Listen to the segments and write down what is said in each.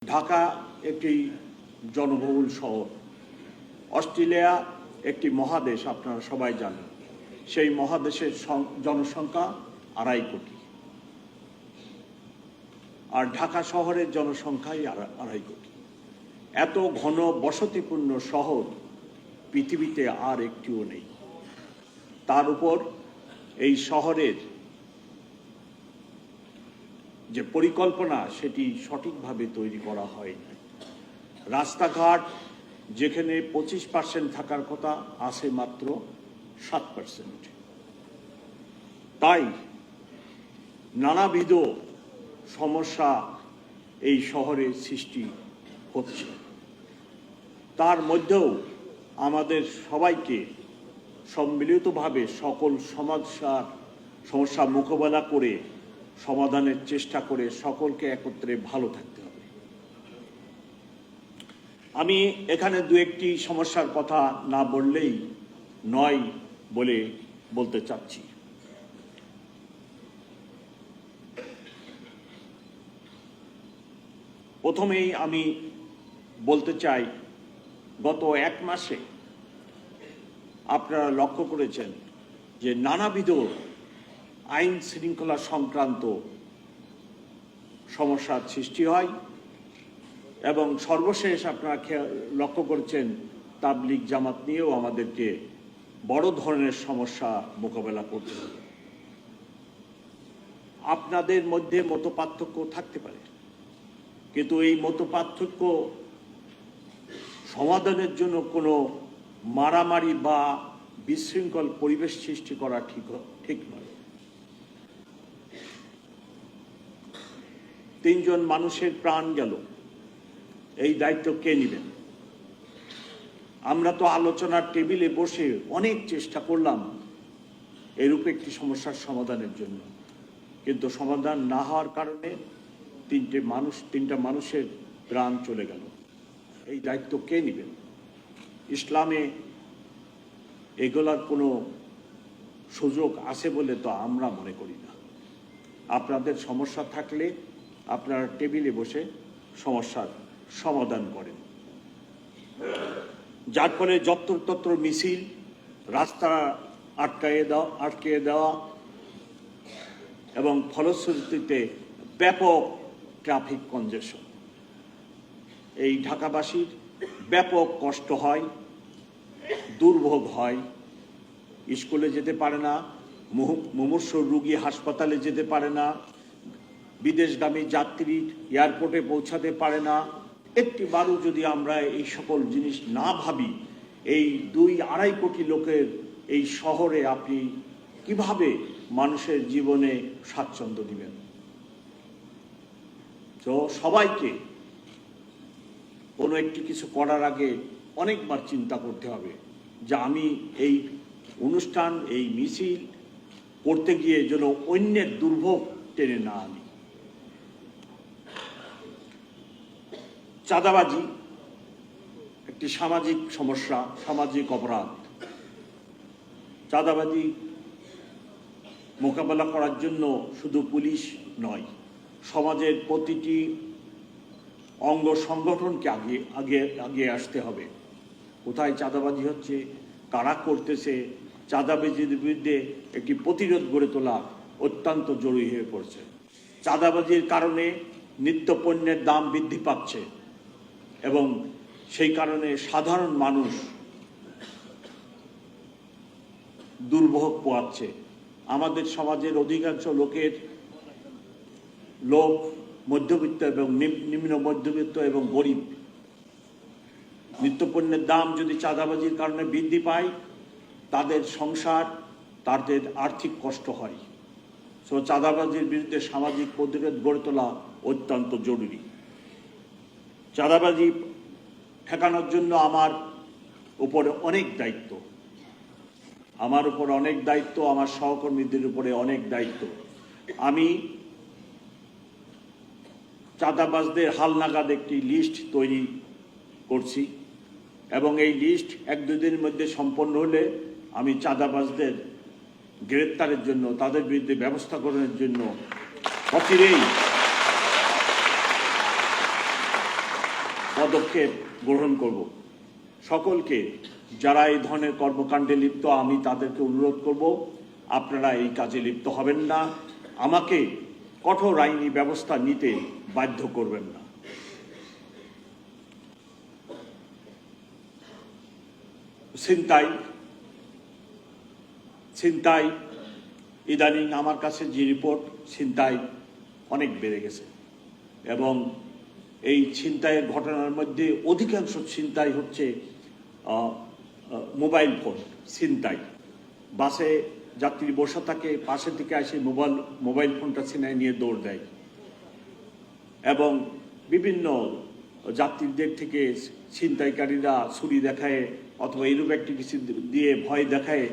ঢাকা একটি জনবহুল শহর। অস্ট্রেলিয়া একটি মহাদেশ, আপনারা সবাই জানেন। সেই মহাদেশের জনসংখ্যা 2.5 কোটি, আর ঢাকা শহরের জনসংখ্যাই 2.5 কোটি। এত ঘন বসতিপূর্ণ শহর পৃথিবীতে আর একটিও নেই। তার উপর এই শহরের যে পরিকল্পনা, সেটি সঠিকভাবে তৈরি করা হয়নি। রাস্তাঘাট যেখানে 25% থাকার কথা, আছে মাত্র 7%। তাই নানাবিধ সমস্যা এই শহরে সৃষ্টি হচ্ছে। তার মধ্যেও আমাদের সবাইকে সম্মিলিতভাবে সকল সমস্যা মোকাবেলা করে সমাধানের চেষ্টা করে সকলকে একত্রে ভালো থাকতে হবে। আমি এখানে দু একটি সমস্যার কথা না বললেই নয় বলে বলতে চাচ্ছি। প্রথমেই আমি বলতে চাই, গত 1 মাসে আপনারা লক্ষ্য করেছেন যে নানাবিধ আইন শৃঙ্খলা সংক্রান্ত সমস্যার সৃষ্টি হয়, এবং সর্বশেষ আপনারা লক্ষ্য করেছেন তাবলিগ জামাত নিয়েও আমাদেরকে বড় ধরনের সমস্যা মোকাবেলা করতে হবে। আপনাদের মধ্যে মতপার্থক্য থাকতে পারে, কিন্তু এই মতপার্থক্য সমাধানের জন্য কোনো মারামারি বা বিশৃঙ্খল পরিবেশ সৃষ্টি করা ঠিক নয়। 3 জন মানুষের প্রাণ গেল, এই দায়িত্ব কে নেবেন? আমরা তো আলোচনার টেবিলে বসে অনেক চেষ্টা করলাম এরূপ একটি সমস্যার সমাধানের জন্য, কিন্তু সমাধান না হওয়ার কারণে 3টা মানুষের প্রাণ চলে গেল। এই দায়িত্ব কে নেবেন? ইসলামে এগুলার কোনো সুযোগ আছে বলে তো আমরা মনে করি না। আপনাদের সমস্যা থাকলে আপনারা টেবিলে বসে সমস্যার সমাধান করেন। যার ফলে যত্রতত্র মিছিল, রাস্তা আটকে দেওয়া এবং ফলশ্রুতিতে ব্যাপক ট্রাফিক কনজেশন। এই ঢাকাবাসীর ব্যাপক কষ্ট হয়, দুর্ভোগ হয়। স্কুলে যেতে পারে না, মুমূর্ষু রোগী হাসপাতালে যেতে পারে না, বিদেশগামী যাত্রী এয়ারপোর্টে পৌঁছাতে পারে না। একটিবারও যদি আমরা এই সকল জিনিস না ভাবি, এই 2-2.5 কোটি লোকের এই শহরে আপনি কিভাবে মানুষের জীবনে স্বাচ্ছন্দ্য দিবেন? তো সবাইকে কোনো একটি কিছু করার আগে অনেকবার চিন্তা করতে হবে যে আমি এই অনুষ্ঠান, এই মিছিল করতে গিয়ে যেন অন্যের দুর্ভোগ টেনে না আনি। চাঁদাবাজি একটি সামাজিক সমস্যা, সামাজিক অপরাধ। চাঁদাবাজি মোকাবেলা করার জন্য শুধু পুলিশ নয়, সমাজের প্রতিটি অঙ্গ সংগঠনকে আগে আসতে হবে। কোথায় চাঁদাবাজি হচ্ছে, কারা করতেছে, চাঁদাবাজির বিরুদ্ধে একটি প্রতিরোধ গড়ে তোলা অত্যন্ত জরুরি হয়ে পড়ছে। চাঁদাবাজির কারণে নিত্যপণ্যের দাম বৃদ্ধি পাচ্ছে এবং সেই কারণে সাধারণ মানুষ দুর্ভোগ পোয়াচ্ছে। আমাদের সমাজের অধিকাংশ লোক মধ্যবিত্ত এবং নিম্ন মধ্যবিত্ত এবং গরিব। নিত্যপণ্যের দাম যদি চাঁদাবাজির কারণে বৃদ্ধি পায়, তাদের সংসার, তাদের আর্থিক কষ্ট হয়। সো চাঁদাবাজির বিরুদ্ধে সামাজিক প্রতিরোধ গড়ে তোলা অত্যন্ত জরুরি। চাঁদাবাজি ঠেকানোর জন্য আমার উপরে অনেক দায়িত্ব, আমার সহকর্মীদের উপরে অনেক দায়িত্ব। আমি চাঁদাবাজদের হালনাগাদ একটি লিস্ট তৈরি করছি, এবং এই লিস্ট 1-2 দিনের মধ্যে সম্পন্ন হলে আমি চাঁদাবাজদের গ্রেপ্তারের জন্য, তাদের বিরুদ্ধে ব্যবস্থা গ্রহণের জন্য অচিরেই পদক্ষেপ গ্রহণ করব। সকলকে যারা এই ধরনের কর্মকাণ্ডে লিপ্ত, আমি তাদেরকে অনুরোধ করব, আপনারা এই কাজে লিপ্ত হবেন না, আমাকে কঠোর আইনি ব্যবস্থা নিতে বাধ্য করবেন না। ছিনতাই ইদানিং আমার কাছে যে রিপোর্ট, ছিনতাই অনেক বেড়ে গেছে এবং এই ছিনতাইয়ের ঘটনার মধ্যে অধিকাংশ ছিনতাই হচ্ছে মোবাইল ফোন ছিনতাই। বাসে যাত্রী বসে থাকে, পাশে থেকে এসে মোবাইল ফোনটা ছিনাই নিয়ে দৌড় দেয় এবং বিভিন্ন যাত্রীদের থেকে ছিনতাইকারীরা ছুরি দেখায় অথবা এরূপ একটি কিছু দিয়ে ভয় দেখায়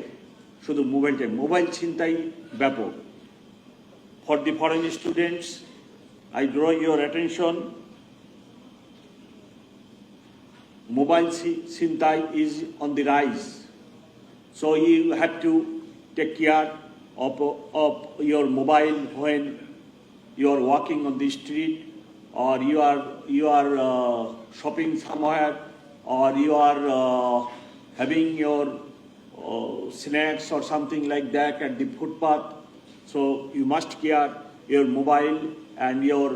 শুধু মোবাইল ছিনতাই ব্যাপক। For the foreign students, I draw your attention. Mobile ছিনতাই is on the rise, so you have to take care of your mobile when you are walking on the street, or you are shopping somewhere, or you are having your snacks or something like that at the footpath. So you must care your mobile and your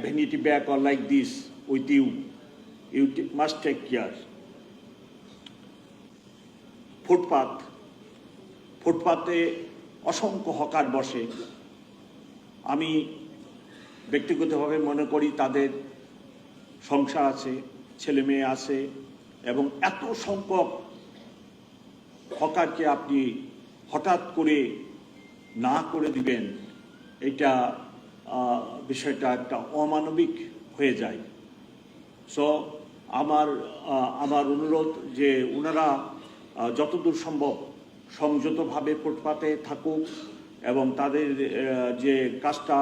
vanity bag or like this with you. You must take care. ফুটপাতে অসংখ্য hawker বসে। আমি ব্যক্তিগতভাবে মনে করি তাদের সংসার আছে, ছেলে মেয়ে আছে এবং এত সংখ্যক হকারকে আপনি হঠাৎ করে না করে দিবেন, এটা বিষয়টা একটা অমানবিক হয়ে যায়। সো আমার অনুরোধ যে ওনারা যতদূর সম্ভব সংযতভাবে ফুটপাতে থাকুক এবং তাদের যে কাজটা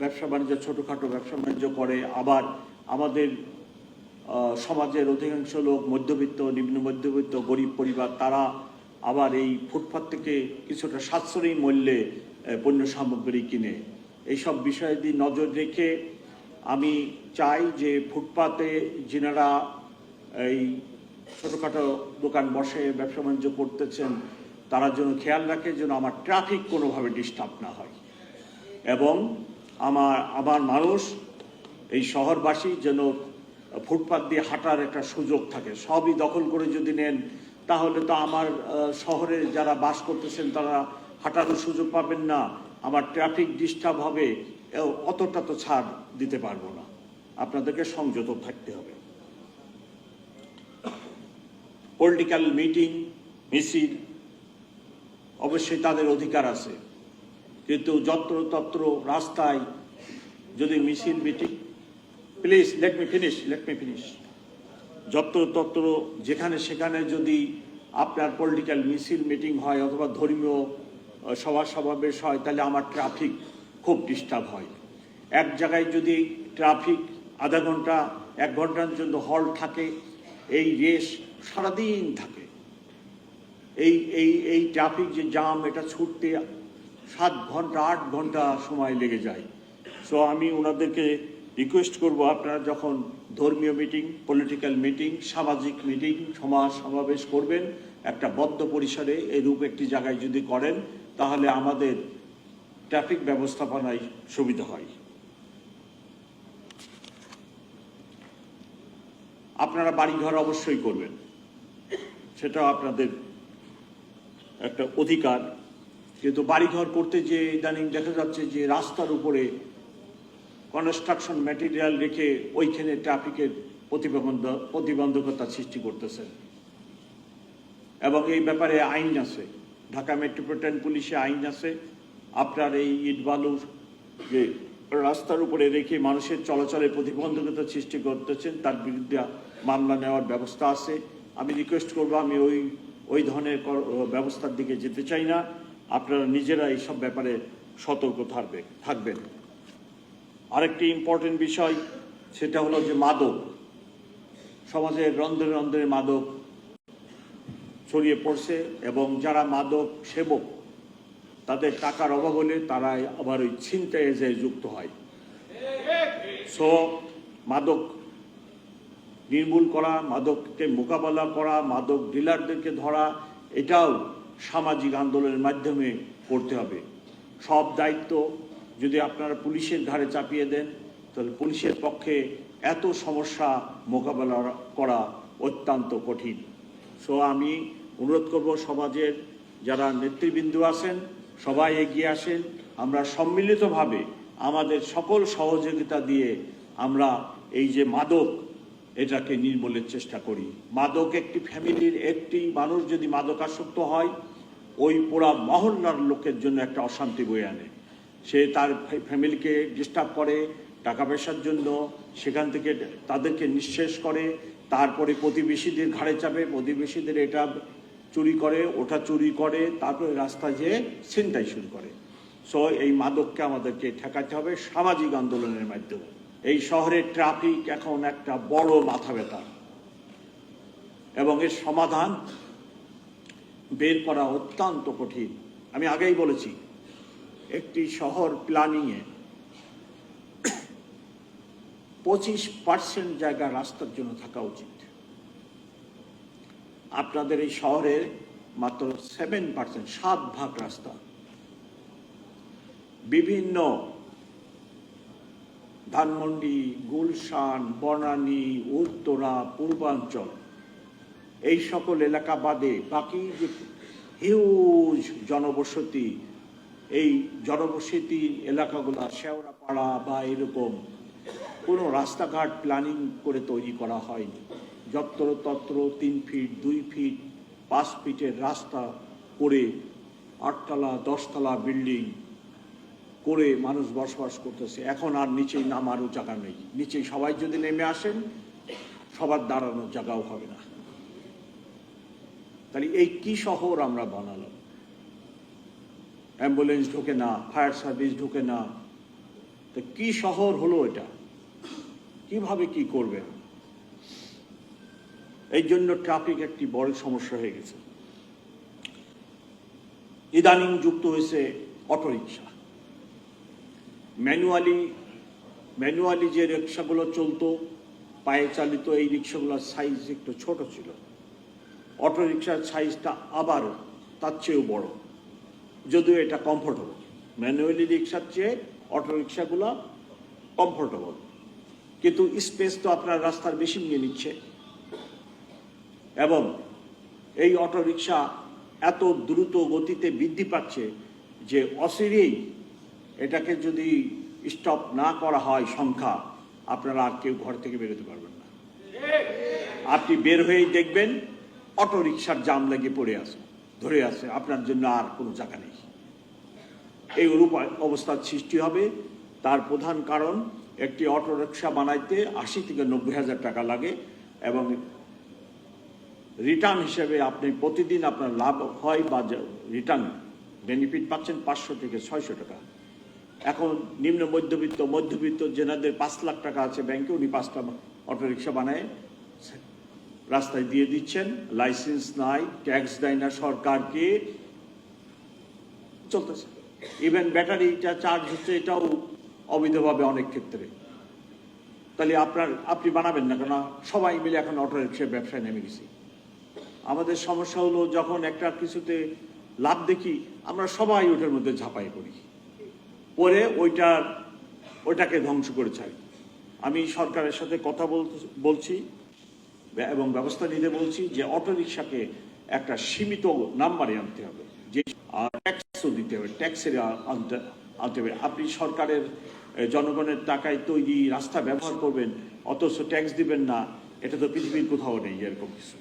ব্যবসা বাণিজ্য, ছোটোখাটো ব্যবসা বাণিজ্য করে, আবার আমাদের সমাজের অধিকাংশ লোক মধ্যবিত্ত, নিম্ন মধ্যবিত্ত, গরিব পরিবার, তারা আবার এই ফুটপাত থেকে কিছুটা সাশ্রয়ী মূল্যে পণ্য সামগ্রী কিনে। এইসব বিষয় দিয়ে নজর রেখে আমি চাই যে ফুটপাতে যিনারা এই ছোটোখাটো দোকান বসে ব্যবসা বাণিজ্য করতেছেন তারা যেন খেয়াল রাখে যেন আমার ট্রাফিক কোনোভাবে ডিস্টার্ব না হয় এবং আমার মানুষ এই শহরবাসী যেন ফুটপাত দিয়ে হাঁটার একটা সুযোগ থাকে। সবই দখল করে যদি নেন তাহলে তো আমার শহরে যারা বাস করতেছেন তারা হাঁটারও সুযোগ পাবেন না, আমার ট্রাফিক ডিস্টার্ব হবে, অতটা তো ছাড় দিতে পারবো না। আপনাদেরকে সংযত থাকতে হবে। পলিটিক্যাল মিটিং, মিছিল অবশ্যই তাদের অধিকার আছে, কিন্তু যত্রতত্র রাস্তায় যদি মিছিল meeting, please let me finish, যত্রতত্র যেখানে সেখানে যদি আপনার পলিটিক্যাল মিছিল মিটিং হয় অথবা ধর্মীয় সভা সমাবেশ হয় তাহলে আমার ট্রাফিক খুব ডিস্টার্ব হয়। এক জায়গায় যদি ট্রাফিক আধা ঘন্টা 1 ঘন্টার জন্য হল্ট থাকে, এই রেস সারাদিন থাকে, এই ট্রাফিক যে জাম এটা ছুটতে 7 ঘন্টা 8 ঘন্টা সময় লেগে যায়। সো আমি ওনাদেরকে রিকোয়েস্ট করব, আপনারা যখন ধর্মীয় মিটিং, পলিটিক্যাল মিটিং, সামাজিক মিটিং, সমাজ সমাবেশ করবেন একটা বদ্ধ পরিসরে এরূপ একটি জায়গায় যদি করেন তাহলে আমাদের ট্রাফিক ব্যবস্থাপনায় সুবিধা হয়। আপনারা বাড়িঘর অবশ্যই করবেন, সেটাও আপনাদের একটা অধিকার, কিন্তু বাড়িঘর করতে যে ইদানিং দেখা যাচ্ছে যে রাস্তার উপরে কনস্ট্রাকশন ম্যাটেরিয়াল রেখে ওইখানে ট্রাফিকের প্রতিবন্ধকতা সৃষ্টি করতেছে এবং এই ব্যাপারে আইন আছে, ঢাকা মেট্রোপলিটন পুলিশে আইন আছে। আপনার এই ইট বালুর যে রাস্তার উপরে রেখে মানুষের চলাচলে প্রতিবন্ধকতা সৃষ্টি করতেছেন তার বিরুদ্ধে মামলা নেওয়ার ব্যবস্থা আছে। আমি রিকোয়েস্ট করব, আমি ওই ধরনের ব্যবস্থার দিকে যেতে চাই না। আপনারা নিজেরা এইসব ব্যাপারে সতর্ক থাকবেন। আরেকটি ইম্পর্টেন্ট বিষয়, সেটা হলো যে মাদক, সমাজের রন্ধ্রে রন্ধ্রে মাদক ছড়িয়ে পড়ছে এবং যারা মাদক সেবক তাদের টাকার অভাব হলে তারা আবার ওই ছিনতাইয়ে যায় যুক্ত হয়। সো মাদক নির্মূল করা, মাদককে মোকাবেলা করা, মাদক ডিলারদেরকে ধরা, এটাও সামাজিক আন্দোলনের মাধ্যমে করতে হবে। সব দায়িত্ব যদি আপনারা পুলিশের ঘাড়ে চাপিয়ে দেন, তাহলে পুলিশের পক্ষে এত সমস্যা মোকাবেলা করা অত্যন্ত কঠিন। সো আমি অনুরোধ করব সমাজের যারা নেতৃবৃন্দ আছেন সবাই এগিয়ে আসেন, আমরা সম্মিলিতভাবে আমাদের সকল সহযোগিতা দিয়ে আমরা এই যে মাদক এটাকে নির্মূলের চেষ্টা করি। মাদক একটি ফ্যামিলির একটি মানুষ যদি মাদকাসক্ত হয়, ওই পুরা মহল্লার লোকের জন্য একটা অশান্তি বয়ে আনে। সে তার ফ্যামিলিকে ডিস্টার্ব করে টাকা পয়সার জন্য, সেখান থেকে তাদেরকে নিঃশেষ করে, তারপরে প্রতিবেশীদের ঘাড়ে চাপে, প্রতিবেশীদের এটা চুরি করে, ওটা চুরি করে, তারপরে রাস্তায় যেয়ে ছিনতাই শুরু করে। সো এই মাদককে আমাদেরকে ঠেকাতে হবে সামাজিক আন্দোলনের মাধ্যমে। এই শহরের ট্রাফিক এখন একটা বড় মাথা ব্যথা এবং এর সমাধান বের করা অত্যন্ত কঠিন। আমি আগেই বলেছি, একটি শহর প্ল্যানিংয়ে 25% জায়গা রাস্তার জন্য থাকা উচিত। আপনাদের এই শহরে মাত্র 7%, 7 ভাগ রাস্তা। বিভিন্ন ধানমন্ডি, গুলশান, বনানী, উত্তরা, পূর্বাঞ্চল এই সকল এলাকা বাদে বাকি যে হিউজ জনবসতি, এই জনবসতি এলাকাগুলো শেওড়াপাড়া বা এরকম কোনো রাস্তাঘাট প্ল্যানিং করে তৈরি করা হয়নি। যত্রতত্র 3 ফিট, 2 ফিট, 5 ফিটের রাস্তা করে 8 তলা 10 তলা বিল্ডিং করে মানুষ বসবাস করতেছে। এখন আর নিচেই নামারও জায়গা নেই। নিচেই সবাই যদি নেমে আসেন, সবার দাঁড়ানোর জায়গাও হবে না। তাহলে এই কি শহর আমরা বানালাম? অ্যাম্বুলেন্স ঢোকে না, ফায়ার সার্ভিস ঢোকে না, তো কি শহর হলো এটা? কিভাবে কি করবেন? এই জন্য ট্রাফিক একটি বড় সমস্যা হয়ে গেছে। ইদানিং যুক্ত হয়েছে অটোরিকশা। ম্যানুয়ালি যে রিক্সাগুলো চলতো, পায়ে চালিত, এই রিক্সাগুলোর সাইজ একটু ছোট ছিল। অটোরিকশার সাইজটা আবার তার চেয়েও বড়, যদিও এটা কমফোর্টেবল। ম্যানুয়ালি রিক্সার চেয়ে অটোরিকশাগুলো কমফোর্টেবল, কিন্তু স্পেস তো আপনার রাস্তার বেশি নিয়ে নিচ্ছে। এবং এই অটোরিকশা এত দ্রুত গতিতে বৃদ্ধি পাচ্ছে যে অচিরেই এটাকে যদি স্টপ না করা হয় সংখ্যা, আপনারা আর কেউ ঘর থেকে বেরোতে পারবেন না। আপনি বের হয়েই দেখবেন অটোরিকশার জাম লেগে পড়ে আছে, ধরে আছে, আপনার জন্য আর কোনো জায়গা নেই। এই রূপ অবস্থার সৃষ্টি হবে। তার প্রধান কারণ, একটি অটোরিকশা বানাইতে 80 থেকে 90 হাজার টাকা লাগে এবং রিটার্ন হিসেবে আপনি প্রতিদিন আপনার লাভ হয় বা রিটার্ন বেনিফিট পাচ্ছেন 500 থেকে 600 টাকা। এখন নিম্ন মধ্যবিত্ত যেনাদের 5 লাখ টাকা আছে ব্যাংকে, উনি 5টা অটোরিকশা বানায় রাস্তায় দিয়ে দিচ্ছেন। লাইসেন্স নাই, ট্যাক্স দেয় না সরকারকে, চলতেছে। ইভেন ব্যাটারিটা চার্জ হচ্ছে, এটাও অবৈধভাবে অনেক ক্ষেত্রে। তাহলে আপনি বানাবেন না কেন? সবাই মিলে এখন অটোরিকশার ব্যবসায় নেমে গেছি। আমাদের সমস্যা হলো, যখন একটা কিছুতে লাভ দেখি, আমরা সবাই ওটার মধ্যে ঝাঁপাই পড়ি, পরে ওইটাকে ধ্বংস করে চাই। আমি সরকারের সাথে কথা বলছি এবং ব্যবস্থা নিতে বলছি যে অটোরিকশাকে একটা সীমিত নাম্বারে আনতে হবে, যে ট্যাক্সও দিতে হবে, ট্যাক্সের আনতে হবে। আপনি সরকারের জনগণের টাকায় তৈরি রাস্তা ব্যবহার করবেন, অথচ ট্যাক্স দিবেন না, এটা তো পৃথিবীর কোথাও নেই এরকম কিছু।